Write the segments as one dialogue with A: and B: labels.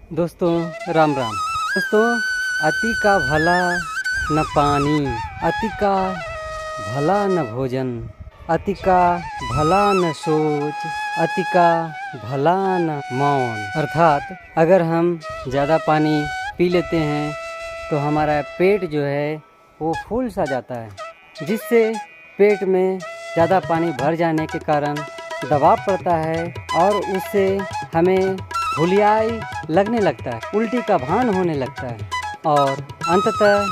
A: दोस्तों राम राम। दोस्तों, अति का भला न पानी, अति का भला न भोजन, अति का भला न सोच, अति का भला न मौन। अर्थात अगर हम ज़्यादा पानी पी लेते हैं तो हमारा पेट जो है वो फूल सा जाता है, जिससे पेट में ज़्यादा पानी भर जाने के कारण दबाव पड़ता है और उससे हमें हुलियाई लगने लगता है, उल्टी का भान होने लगता है और अंततः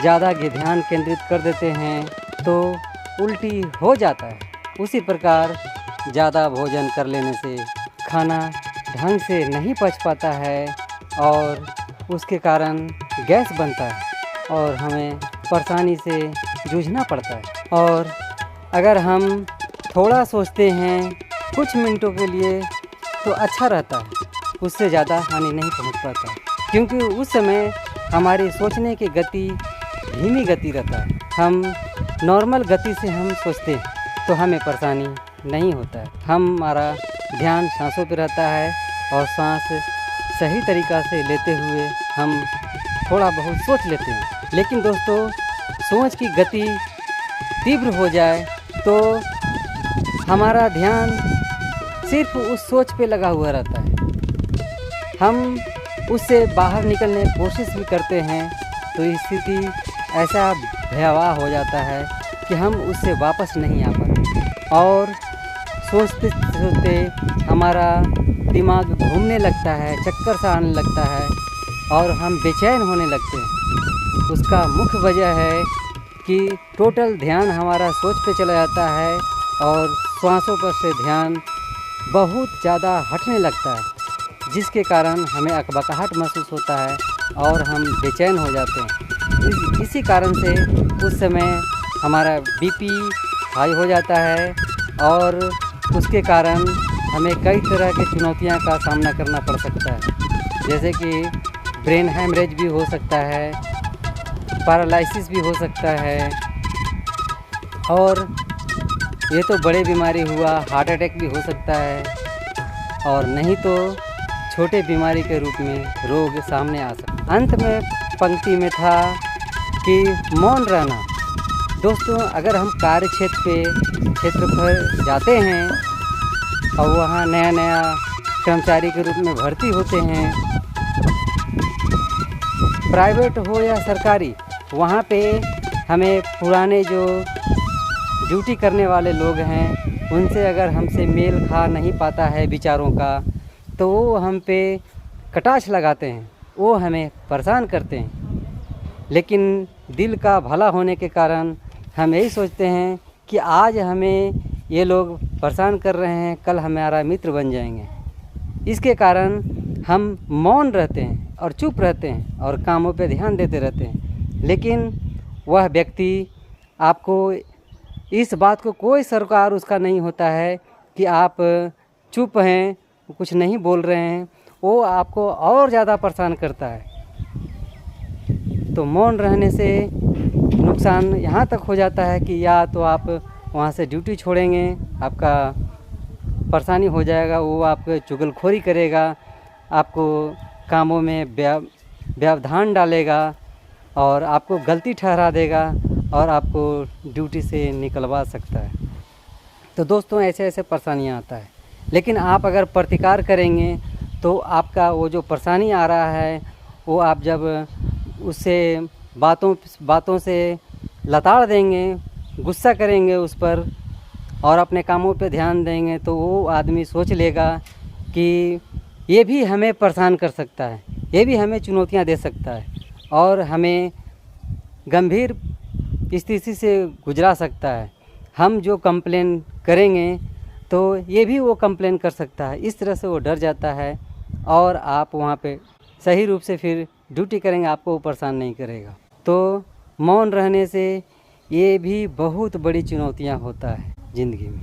A: ज़्यादा ध्यान केंद्रित कर देते हैं तो उल्टी हो जाता है। उसी प्रकार ज़्यादा भोजन कर लेने से खाना ढंग से नहीं पच पाता है और उसके कारण गैस बनता है और हमें परेशानी से जूझना पड़ता है। और अगर हम थोड़ा सोचते हैं कुछ मिनटों के लिए तो अच्छा रहता है, उससे ज़्यादा हानि नहीं पहुंच पाता, क्योंकि उस समय हमारी सोचने की गति धीमी गति रहता है। हम नॉर्मल गति से हम सोचते हैं तो हमें परेशानी नहीं होता है। हमारा ध्यान सांसों पे रहता है और सांस सही तरीक़ा से लेते हुए हम थोड़ा बहुत सोच लेते हैं। लेकिन दोस्तों, सोच की गति तीव्र हो जाए तो हमारा ध्यान सिर्फ उस सोच पे लगा हुआ रहता है। हम उससे बाहर निकलने की कोशिश भी करते हैं तो स्थिति ऐसा भयावह हो जाता है कि हम उससे वापस नहीं आ पाते और सोचते सोचते हमारा दिमाग घूमने लगता है, चक्कर सा आने लगता है और हम बेचैन होने लगते हैं। उसका मुख्य वजह है कि टोटल ध्यान हमारा सोच पे चला जाता है और श्वासों पर से ध्यान बहुत ज़्यादा हटने लगता है, जिसके कारण हमें अकबकाहट महसूस होता है और हम बेचैन हो जाते हैं। इसी कारण से उस समय हमारा बीपी हाई हो जाता है और उसके कारण हमें कई तरह की चुनौतियां का सामना करना पड़ सकता है, जैसे कि ब्रेन हैमरेज भी हो सकता है, पैरालिसिस भी हो सकता है और ये तो बड़े बीमारी हुआ, हार्ट अटैक भी हो सकता है और नहीं तो छोटे बीमारी के रूप में रोग सामने आ सकता है। अंत में पंक्ति में था कि मौन रहना। दोस्तों, अगर हम कार्य क्षेत्र पर जाते हैं और वहाँ नया कर्मचारी के रूप में भर्ती होते हैं, प्राइवेट हो या सरकारी, वहाँ पे हमें पुराने जो ड्यूटी करने वाले लोग हैं उनसे अगर हमसे मेल खा नहीं पाता है विचारों का तो वो हम पे कटाक्ष लगाते हैं, वो हमें परेशान करते हैं। लेकिन दिल का भला होने के कारण हम यही सोचते हैं कि आज हमें ये लोग परेशान कर रहे हैं, कल हमारा मित्र बन जाएंगे। इसके कारण हम मौन रहते हैं और चुप रहते हैं और कामों पे ध्यान देते रहते हैं। लेकिन वह व्यक्ति आपको इस बात को कोई सरोकार उसका नहीं होता है कि आप चुप हैं, कुछ नहीं बोल रहे हैं, वो आपको और ज़्यादा परेशान करता है। तो मौन रहने से नुकसान यहाँ तक हो जाता है कि या तो आप वहाँ से ड्यूटी छोड़ेंगे, आपका परेशानी हो जाएगा, वो आपको चुगलखोरी करेगा, आपको कामों में व्यवधान डालेगा और आपको गलती ठहरा देगा और आपको ड्यूटी से निकलवा सकता है। तो दोस्तों, ऐसे ऐसे परेशानियाँ आता है। लेकिन आप अगर प्रतिकार करेंगे तो आपका वो जो परेशानी आ रहा है वो आप जब उससे बातों से लताड़ देंगे, गुस्सा करेंगे उस पर और अपने कामों पे ध्यान देंगे तो वो आदमी सोच लेगा कि ये भी हमें परेशान कर सकता है, ये भी हमें चुनौतियाँ दे सकता है और हमें गंभीर स्थिति से गुजरा सकता है। हम जो कंप्लेन करेंगे तो ये भी वो कंप्लेन कर सकता है। इस तरह से वो डर जाता है और आप वहाँ पे सही रूप से फिर ड्यूटी करेंगे, आपको वो परेशान नहीं करेगा। तो मौन रहने से ये भी बहुत बड़ी चुनौतियाँ होता है ज़िंदगी में।